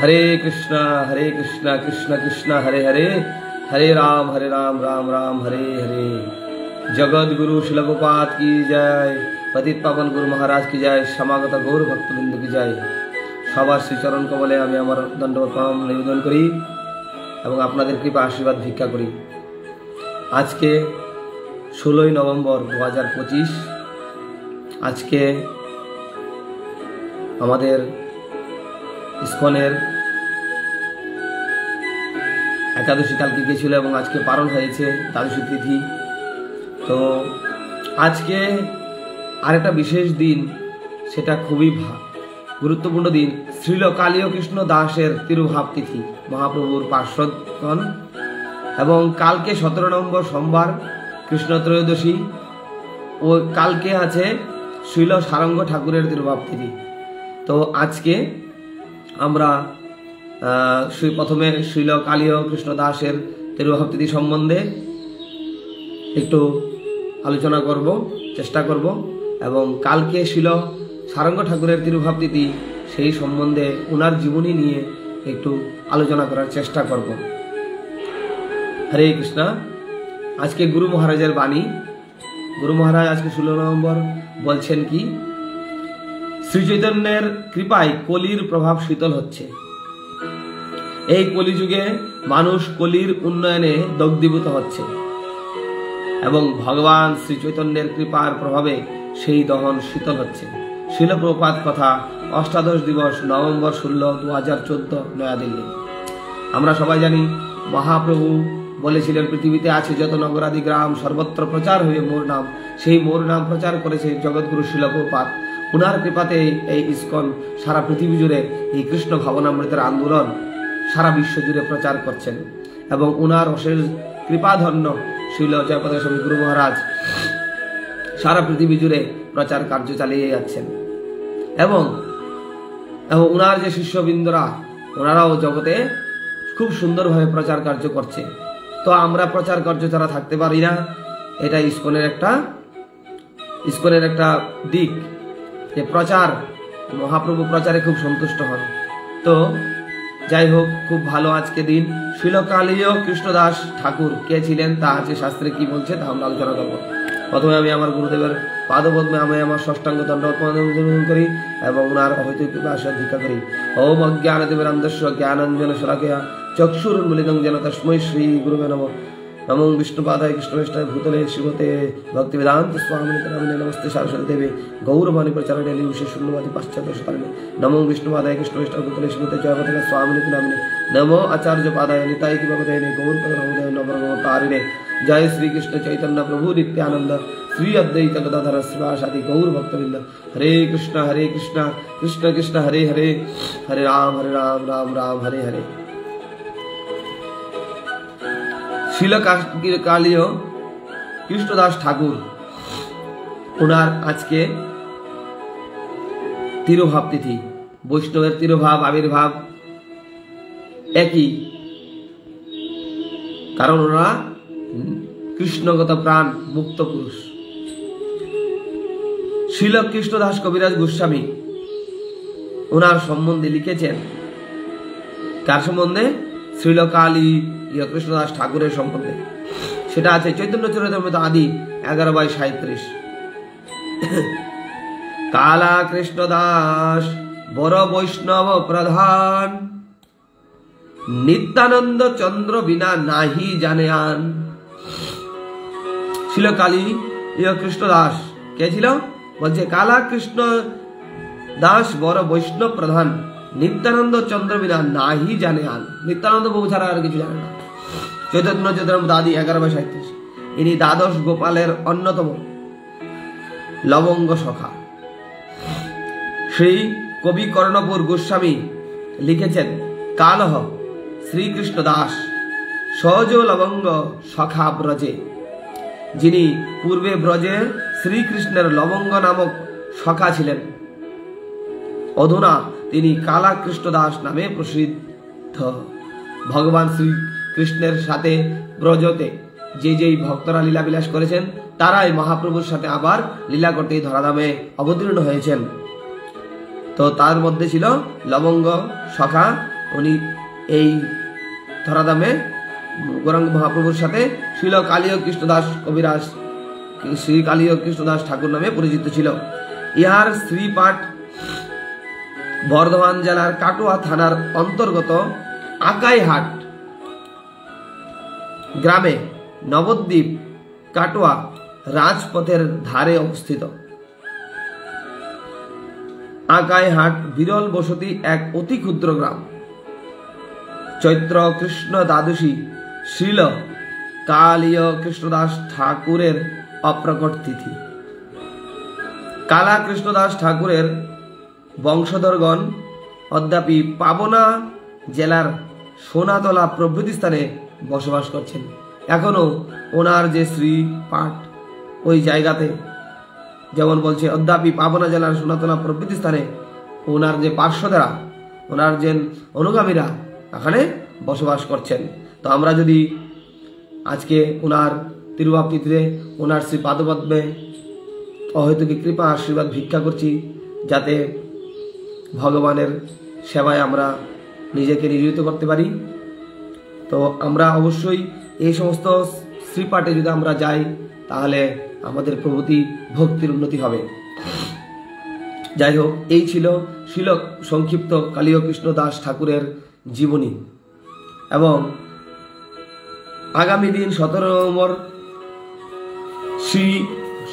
हरे कृष्णा कृष्ण कृष्ण हरे हरे, हरे राम राम राम हरे हरे। जगत गुरु श्रील प्रभुपाद की जय, पतित पावन गुरु महाराज की जय, समागत गौर भक्तबृंद की जय। सबार श्रीचरण कमले आमी आमार दंडवत प्रणाम निवेदन करी এবং আপনাদের কৃপা আশীর্বাদ ভিক্ষা করি। আজকে 16 নভেম্বর 2025। আজকে আমাদের ইসকনের একাদশী কালকে গিয়েছিল এবং আজকে পালন হয়েছে দ্বাদশী তিথি। তো আজকে আরেকটা বিশেষ দিন, সেটা খুবই গুরুত্বপূর্ণ দিন। শ্রীল কালীয় কৃষ্ণ দাসের তিরুভাব তিথি, মহাপ্রভুর পার্শ্বদগণ। এবং কালকে 17 নভেম্বর সোমবার কৃষ্ণ ত্রয়োদশী, ও কালকে আছে শ্রীল সারঙ্গ ঠাকুরের তিরুভাব তিথি। তো আজকে আমরা প্রথমে শ্রীল কালীয় কৃষ্ণ দাসের তিরুভাব তিথি সম্বন্ধে একটু আলোচনা করব, চেষ্টা করব, এবং কালকে শ্রীল সারঙ্গ ঠাকুরের তিরুভাব তিথি, সেই সম্বন্ধে ওনার জীবনী নিয়ে একটু আলোচনা করার চেষ্টা করব। হরে কৃষ্ণ। আজকে গুরু মহারাজের বাণী। গুরু মহারাজ আজকে 16 নভেম্বর বলছেন কি, শ্রী চৈতন্যের কৃপায় কলির প্রভাব শীতল হচ্ছে। এই কলিযুগে মানুষ কলির উন্নয়নে দগ্ধীভূত হচ্ছে এবং ভগবান শ্রী চৈতন্যের কৃপার প্রভাবে সেই দহন শীতল হচ্ছে। শিল প্রভুপাদ কথা, অষ্টাদশ দিবস, নভেম্বর 16, 2014, নয়াদিল্লি। আমরা সবাই জানি মহাপ্রভু বলেছিলেন, পৃথিবীতে আছে যত নগরাদি গ্রাম, সর্বত্র প্রচার হয়ে মোর নাম। সেই মোর নাম প্রচার করেছে জগৎগুরু শিল প্রভুপাদ। উনার কৃপাতে এই ইসকন সারা পৃথিবী জুড়ে এই কৃষ্ণ ভাবনামৃতের আন্দোলন সারা বিশ্ব জুড়ে প্রচার করছেন। এবং উনার অশেষ কৃপাধন্য শিল জয়পদ স্বামী গুরু মহারাজ সারা পৃথিবী জুড়ে প্রচার কার্য চালিয়ে যাচ্ছেন। এবং উনার যে শিষ্যবৃন্দরা, ওনারাও জগতে খুব সুন্দরভাবে প্রচার কার্য করছে। তো আমরা প্রচার কার্য ছাড়া থাকতে পারি না। এটা ইসকনের একটা দিক, যে প্রচার, মহাপ্রভু প্রচারে খুব সন্তুষ্ট হন। তো যাই হোক, খুব ভালো আজকে দিন। শ্রীলকালীয় কৃষ্ণদাস ঠাকুর কে ছিলেন, তা আছে শাস্ত্রে কি বলছে, তা আমরা আলোচনা করবো। প্রথমে আমি আমার গুরুদেবের পাদপদ্মে আমি আমার ষষ্ঠাঙ্গ দণ্ডবত প্রণাম করি এবং ওনার অহৈতুক কৃপা আশীর্বাদ ভিক্ষা করি। ওম অজ্ঞানতিমির অন্ধস্য জ্ঞানাঞ্জন শলাকয়া চক্ষুরুন্মিলিতং যেন তস্मै শ্রী গুরুবে নমঃ। নমো বিষ্ণুপাদায় কৃষ্ণবেষ্টায় ভূতলে শ্রীমতে ভক্তিবেদান্ত স্বামিনে নামিনে নমস্তে সারস্বতী দেবে গৌরবাণী প্রচারণে বিশেষ শূন্যবাদী পাশ্চাত্য শতারিণে। নমো বিষ্ণুপাদায় কৃষ্ণবেষ্টায় ভূতলে শ্রীমতে জয়পতাকা স্বামিনে নামিনে। নমো আচার্য পাদায় নিতাই কিভাবে গৌরপদ নমোদয় নবরমতারিণে। জয় শ্রীকৃষ্ণ চৈতন্য প্রভু নিত্যানন্দ, শ্রী অদ্বৈত গদাধর শ্রীবাসাদি গৌর ভক্তবৃন্দ। হরে কৃষ্ণ কৃষ্ণ কৃষ্ণ হরে হরে, হরে রাম রাম রাম হরে হরে। শিল কালীয় কৃষ্ণদাস ঠাকুর, ওনার আজকে তিরুভাব তিথি। বৈষ্ণবের তিরুভাব, আবির্ভাব একই, কারণ ওনারা কৃষ্ণগত প্রাণ মুক্ত পুরুষ। শিল কৃষ্ণদাস কবিরাজ গোস্বামী ওনার সম্বন্ধে লিখেছেন। কার সম্বন্ধে? শ্রীল কালীয় কৃষ্ণদাস ঠাকুরের সম্বন্ধে। সেটা আছে চৈতন্য চরিতামৃত আদি 11/37। কালা কৃষ্ণদাস বড় বৈষ্ণব প্রধান, নিত্যানন্দ চন্দ্র বিনা নাহি জানে আন। শিল কালীয় কৃষ্ণদাস কে ছিল? বলছে কালা কৃষ্ণ দাস বড় বৈষ্ণব প্রধান, নিত্যানন্দ চন্দ্র বিনা নাহি জানে আন। নিত্যানন্দ প্রভু ছাড়া আর কিছু জানে না। চৈতন্য চরিতামৃত আদি 11/37। ইনি দ্বাদশ গোপালের অন্যতম লবঙ্গ সখা। শ্রী কবি কর্ণপুর গোস্বামী লিখেছেন, কালহ শ্রীকৃষ্ণ দাস সহজ লবঙ্গ সখা ব্রজে। যিনি পূর্বে ব্রজে শ্রীকৃষ্ণের লবঙ্গ নামক সখা ছিলেন, অধুনা তিনি কালা কৃষ্ণ দাস নামে প্রসিদ্ধ। ভগবান শ্রীকৃষ্ণের সাথে ব্রজতে যেই ভক্তরা লীলা বিলাস করেছেন, তারাই মহাপ্রভুর সাথে আবার লীলা করতে ধরাধামে অবতীর্ণ হয়েছেন। তো তার মধ্যে ছিল লবঙ্গ সখা উনি এই ধরাধামে গৌরাঙ্গ মহাপ্রভুর সাথে শিল কালীয় কৃষ্ণদাস কবিরাজ শ্রী কালীয় কৃষ্ণদাস ঠাকুর নামে পরিচিত ছিল। ইহার শ্রীপাঠ বর্ধমান জেলার কাটোয়া থানার অন্তর্গত আকাইহাট গ্রামে নবদ্বীপ কাটোয়া রাজপথের ধারে অবস্থিত। আকাইহাট বিরল বসতি এক অতি ক্ষুদ্র গ্রাম। চৈত্র কৃষ্ণ দ্বাদশী শ্রীল কালীয় কৃষ্ণদাস ঠাকুরের অপ্রকট তিথি। কালা কৃষ্ণদাস ঠাকুরের বংশধরগণ অদ্যাপি পাবনা জেলার সোনাতলা প্রভৃতি স্থানে বসবাস করছেন। এখনো ওনার যে শ্রী পাঠ ওই জায়গাতে, যেমন বলছে অদ্যাপি পাবনা জেলার সোনাতলা প্রভৃতি স্থানে ওনার যে পার্শ্বদেরা, ওনার যে অনুগামীরা এখানে বসবাস করছেন। তো আমরা যদি আজকে ওনার তিরুভাব তিথিতে ওনার শ্রী পাদপদ্মে অহৈতুকী কৃপা আশীর্বাদ ভিক্ষা করছি, যাতে ভগবানের সেবায় আমরা নিজেকে নিয়োজিত করতে পারি। তো আমরা অবশ্যই এই সমস্ত শ্রীপাঠে যদি আমরা যাই তাহলে আমাদের প্রভৃতি ভক্তির উন্নতি হবে। যাই হোক, এই ছিল শিল সংক্ষিপ্ত কালীয় কৃষ্ণ দাস ঠাকুরের জীবনী। এবং আগামী দিন 17 নভেম্বর শ্রী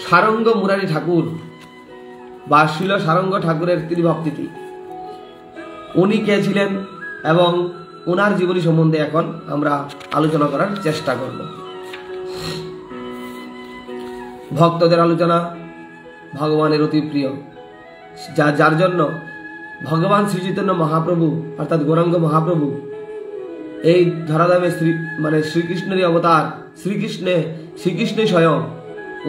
সারঙ্গ মুরারি ঠাকুর বা শিল সারঙ্গ ঠাকুরের তিরুভাব তিথি। উনি কে ছিলেন এবং ওনার জীবনী সম্বন্ধে এখন আমরা আলোচনা করার চেষ্টা করব। ভক্তদের আলোচনা ভগবানের অতি প্রিয়, যার জন্য ভগবান শ্রী চৈতন্য মহাপ্রভু অর্থাৎ গৌরাঙ্গ মহাপ্রভু এই ধরাধামে শ্রীকৃষ্ণেরই অবতার, শ্রীকৃষ্ণই স্বয়ং।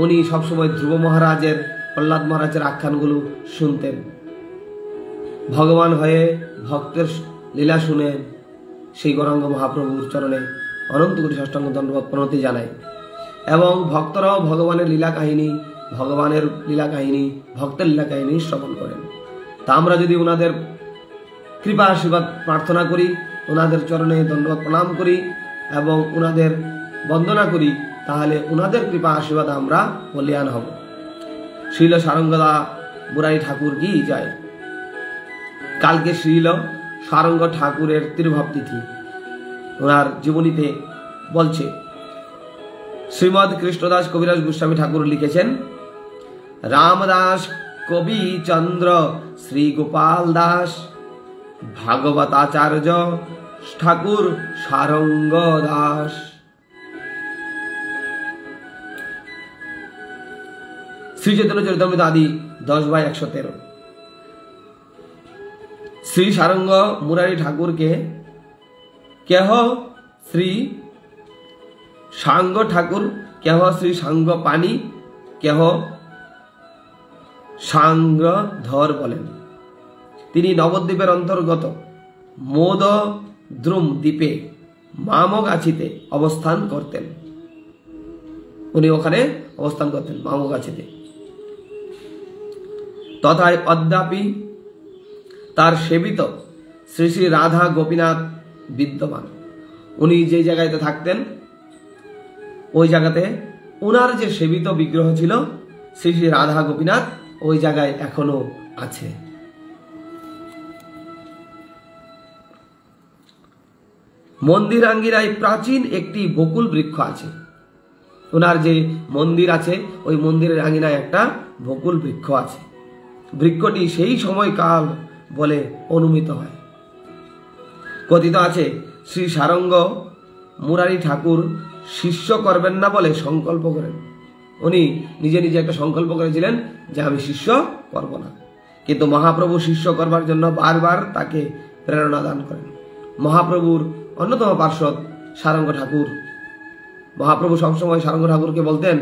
উনি সবসময় ধ্রুব মহারাজের, প্রহ্লাদ মহারাজের আখ্যানগুলো শুনতেন। ভগবান হয়ে ভক্তের লীলা শুনে সেই গৌরাঙ্গ মহাপ্রভুর চরণে অনন্ত কোটি সাষ্টাঙ্গ দণ্ডবৎ প্রণতি জানায়। এবং ভক্তরাও ভগবানের লীলা কাহিনী, ভক্তের লীলা কাহিনী শ্রবণ করেন। তা আমরা যদি ওনাদের কৃপা আশীর্বাদ প্রার্থনা করি, ওনাদের চরণে দণ্ডবৎ প্রণাম করি এবং ওনাদের বন্দনা করি, তাহলে ওনাদের কৃপা আশীর্বাদ আমরা বলিয়ান হব। শ্রীল সারঙ্গদা মুরারি ঠাকুর কি যায়। কালকে শ্রীল সারঙ্গ ঠাকুরের তিরুভাব তিথি। ওনার জীবনীতে বলছে, শ্রীমদ কৃষ্ণদাস কবিরাজ গোস্বামী ঠাকুর লিখেছেন, রামদাস কবি চন্দ্র শ্রী গোপাল দাস ভাগবতাচার্য ঠাকুর সারঙ্গ দাস। শ্রী চৈতন্য চরিতামৃত আদি 10/113। শ্রী সারঙ্গ মুরারি ঠাকুরকে কেহ শ্রী সাঙ্গ ঠাকুর, কেহ শ্রী সাঙ্গ পানি, কেহ সাঙ্গধর বলেন। তিনি নবদ্বীপের অন্তর্গত মোদদ্রুম দ্বীপে মামগাছিতে অবস্থান করতেন। উনি ওখানে অবস্থান করতেন মামগাছিতে। তথায় অদ্যাপি তার সেবিত শ্রী শ্রী রাধা গোপীনাথ বিদ্যমান। উনি যে জায়গাতে থাকতেন ওই জায়গাতে ওনার যে সেবিত বিগ্রহ ছিল শ্রী শ্রী রাধা গোপীনাথ ওই জায়গায় এখনো আছে। মন্দির আঙ্গিরায় প্রাচীন একটি বকুল বৃক্ষ আছে। ওনার যে মন্দির আছে ওই মন্দিরের আঙ্গিনায় একটা বকুল বৃক্ষ আছে। বৃক্ষটি সেই সময়কাল বলে অনুমিত হয়। কথিত আছে শ্রী সারঙ্গ মুরারি ঠাকুর শিষ্য করবেন না বলে সংকল্প করেন। উনি নিজে নিজে একটা সংকল্প করেছিলেন যে আমি শিষ্য করব না, কিন্তু মহাপ্রভু শিষ্য করবার জন্য বারবার তাকে প্রেরণা দান করেন। মহাপ্রভুর অন্যতম পার্ষদ সারঙ্গ ঠাকুর। মহাপ্রভু সবসময় সারঙ্গ ঠাকুরকে বলতেন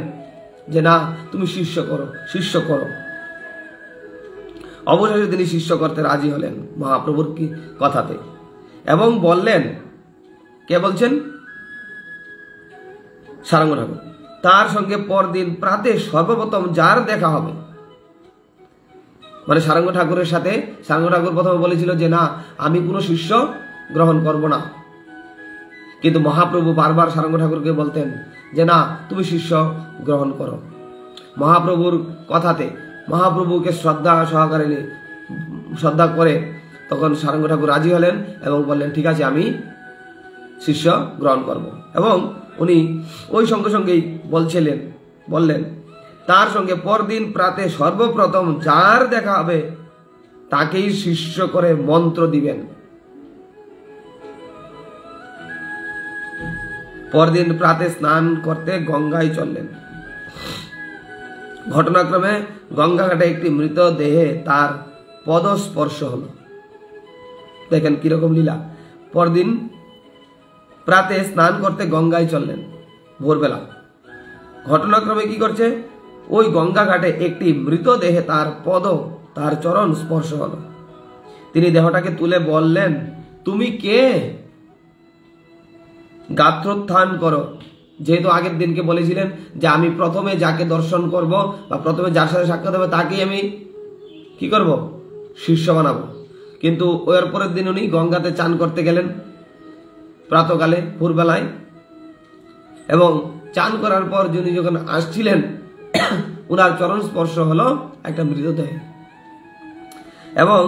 যে না, তুমি শিষ্য করো। অবশেষে তিনি শিষ্য করতে রাজি হলেন মহাপ্রভুর কি কথাতে, এবং বললেন, কে বলছেন? সারঙ্গ ঠাকুর। তার সঙ্গে পরদিন প্রাতে সর্বপ্রথম যার দেখা হবে, মানে সারঙ্গ ঠাকুরের সাথে সারঙ্গ ঠাকুর প্রথমে বলেছিল যে না, আমি কোনো শিষ্য গ্রহণ করব না। কিন্তু মহাপ্রভু বারবার সারঙ্গ ঠাকুরকে বলতেন যে না, তুমি শিষ্য গ্রহণ করো। মহাপ্রভুর কথাতে মহাপ্রভুকে শ্রদ্ধা করে তখন সারঙ্গ ঠাকুর রাজি হলেন এবং বললেন ঠিক আছে, আমি শিষ্য গ্রহণ করব। এবং উনি ওই সঙ্গে সঙ্গেই বললেন তার সঙ্গে পরদিন প্রাতে সর্বপ্রথম যার দেখা হবে তাকেই শিষ্য করে মন্ত্র দিবেন। পরদিন প্রাতে স্নান করতে গঙ্গায় চললেন। ঘটনাক্রমে গঙ্গাঘাটে একটি মৃতদেহে তার পদস্পর্শ হল। দেখেন কিরকম লীলা। পরদিন প্রাতে স্নান করতে গঙ্গায় চললেন ভোরবেলা। ঘটনাক্রমে কি করছে, ওই গঙ্গা ঘাটে একটি মৃতদেহে তার চরণ স্পর্শ হলো। তিনি দেহটাকে তুলে বললেন, তুমি কে? গাত্রোত্থান করো। যেহেতু আগের দিনকে বলেছিলেন যে আমি প্রথমে যাকে দর্শন করব বা প্রথমে যার সাথে সাক্ষাৎ হবে তাকেই আমি কি করব, শিষ্য বানাবো। কিন্তু ওর পরের দিন উনি গঙ্গাতে চান করতে গেলেন প্রাতকালে ভোরবেলায়, এবং চান করার পর যিনি যখন আসছিলেন উনার চরণ স্পর্শ হলো একটা মৃতদেহ। এবং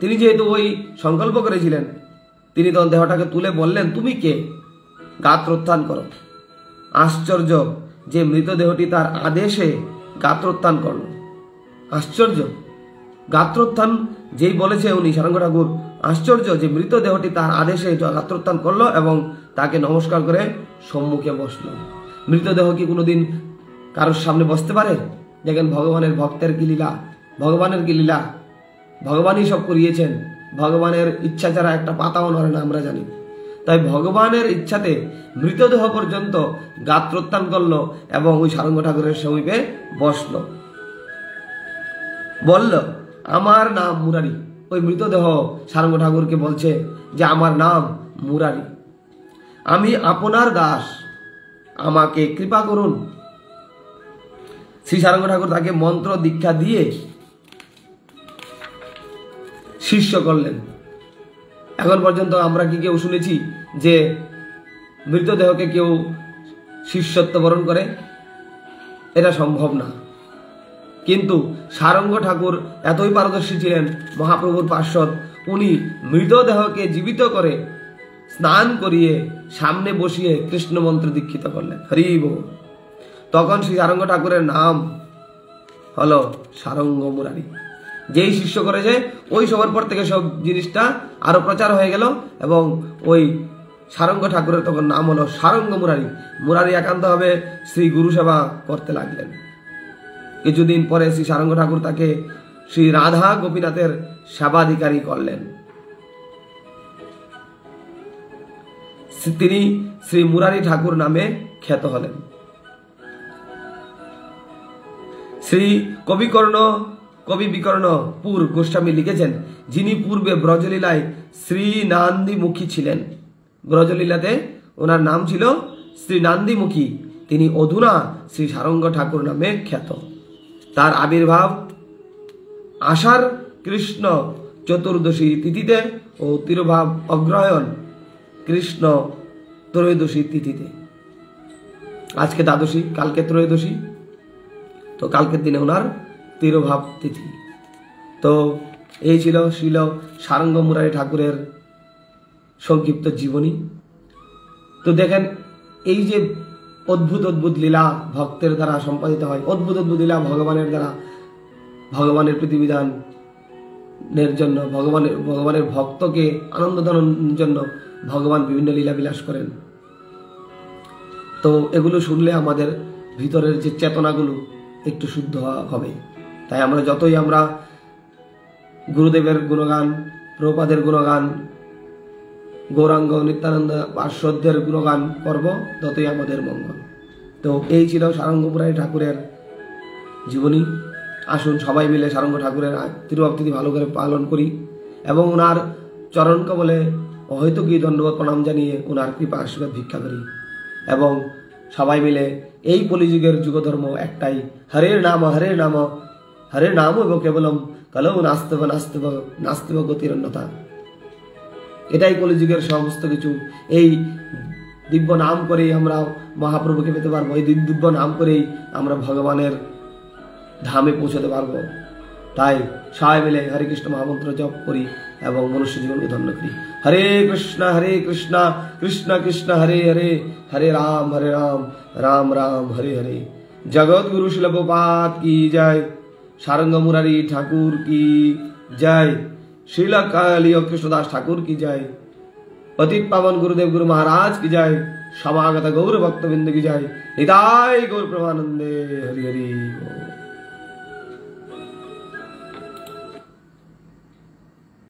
তিনি যেহেতু ওই সংকল্প করেছিলেন, তিনি তখন দেহটাকে তুলে বললেন, তুমি কে? গাত্রোত্থান করো। আশ্চর্য যে মৃতদেহটি তার আদেশে গাত্রোত্থান করল। আশ্চর্য, গাত্রোত্থান যেই বলেছে উনি সারঙ্গ ঠাকুর, আশ্চর্য যে মৃতদেহটি তার আদেশে গাত্রোত্থান করলো এবং তাকে নমস্কার করে সম্মুখে বসলো। মৃতদেহ কি কোনোদিন কারোর সামনে বসতে পারে? দেখেন ভগবানের ভক্তের কি লীলা, ভগবানের কি লীলা। ভগবানই সব করিয়েছেন, ভগবানের ইচ্ছা ছাড়া একটা পাতাও নড়ে না, আমরা জানি। তাই ভগবানের ইচ্ছাতে মৃতদেহ পর্যন্ত গাত্রোত্থান করলো এবং ওই সারঙ্গ ঠাকুরের সমীপে বসলো। বলল, আমার নাম মুরারি। ওই মৃতদেহ সারঙ্গ ঠাকুরকে বলছে যে আমার নাম মুরারি, আমি আপনার দাস, আমাকে কৃপা করুন। শ্রী সারঙ্গ ঠাকুর তাকে মন্ত্র দীক্ষা দিয়ে শিষ্য করলেন। এখন পর্যন্ত আমরা কি কেউ শুনেছি যে মৃতদেহকে কেউ শিষ্যত্ব বরণ করে? এটা সম্ভব না। কিন্তু সারঙ্গ ঠাকুর এতই পারদর্শী ছিলেন, মহাপ্রভুর পার্শ্বদ, উনি মৃতদেহকে জীবিত করে স্নান করিয়ে সামনে বসিয়ে কৃষ্ণ মন্ত্র দীক্ষিত করলেন। হরি বল। তখন শ্রী সারঙ্গ ঠাকুরের নাম হলো সারঙ্গ মুরারি। যেই শিষ্য করেছে ওই সবার পর থেকে সব জিনিসটা আরো প্রচার হয়ে গেল এবং ওই সারঙ্গ ঠাকুরের তখন নাম হলো সারঙ্গ মুরারি। মুরারি একান্ত ভাবে শ্রী গুরু সেবা করতে লাগলেন। কিছুদিন পরে শ্রী সারঙ্গ ঠাকুর তাকে শ্রী রাধা গোপীনাথের সেবাধিকারী করলেন। তিনি শ্রী মুরারি ঠাকুর নামে খ্যাত হলেন। শ্রী কবি বিকর্ণ পুর গোস্বামী লিখেছেন, যিনি পূর্বে ব্রজলীলায় শ্রী নান্দিমুখী ছিলেন। ব্রজলীলাতে ওনার নাম ছিল শ্রী নান্দিমুখী, তিনি অধুনা শ্রী সারঙ্গ ঠাকুর নামে খ্যাত। তার আবির্ভাব আষাঢ় কৃষ্ণ চতুর্দশী তিথিতে ও তিরোভাব অগ্রহায়ণ কৃষ্ণ ত্রয়োদশী তিথিতে। আজকে দ্বাদশী, কালকে ত্রয়োদশী, তো কালকের দিনে ওনার তিরোভাব তিথি। তো এই ছিল শ্রীল সারঙ্গ মুরারি ঠাকুরের সংক্ষিপ্ত জীবনী। তো দেখেন এই যে অদ্ভুত অদ্ভুত লীলা ভক্তের দ্বারা সম্পাদিত হয়, অদ্ভুত অদ্ভুত লীলা ভগবানের দ্বারা, ভগবানের প্রতিবিধানের জন্য, ভগবানের ভক্তকে আনন্দ দানের জন্য ভগবান বিভিন্ন লীলা বিলাস করেন। তো এগুলো শুনলে আমাদের ভিতরের যে চেতনাগুলো একটু শুদ্ধ হবে। তাই আমরা যতই আমরা গুরুদেবের গুণগান, প্রভুপাদের গুণগান, গৌরাঙ্গ নিত্যানন্দ পার্শ্বদের গুণগান করব, ততই আমাদের মঙ্গল। তো এই ছিল সারঙ্গ মুরারি ঠাকুরের জীবনী। আসুন সবাই মিলে সারঙ্গ ঠাকুরের তিরোভাব তিথি ভালো করে পালন করি এবং ওনার চরণ কমলে হয়তো কি দণ্ডবত প্রণাম জানিয়ে ওনার কৃপা আশীর্বাদ ভিক্ষা করি। এবং সবাই মিলে এই কলিযুগের যুগধর্ম একটাই, হরের নাম হরের নাম হরের নাম এবং কেবলম কলৌ নাস্তিব নাস্তিব নাস্তিব গতির অন্যথা। এটাই কলিযুগের সমস্ত কিছু। এই দিব্য নাম করেই আমরা মহাপ্রভুকে পেতে পারবো, এই দিব্য নাম করেই আমরা ভগবানের ধামে পৌঁছতে পারবো। তাই সবাই মিলে হরে কৃষ্ণ মহামন্ত্র জপ করি এবং মনুষ্য জীবনকে ধন্য করি। হরে কৃষ্ণ কৃষ্ণ কৃষ্ণ হরে হরে, হরে রাম রাম রাম হরে হরে। জগৎ গুরু শিল প্রভুপাদ কি জয়, সারঙ্গ মুরারি ঠাকুর কি জয়, श्रील काली कृष्णदास ठाकुर की जय, पतित पावन गुरुदेव गुरु महाराज की जय, समागत गौर भक्तबिंद की जय। निताय गौर प्रभानंदे हरि हरि।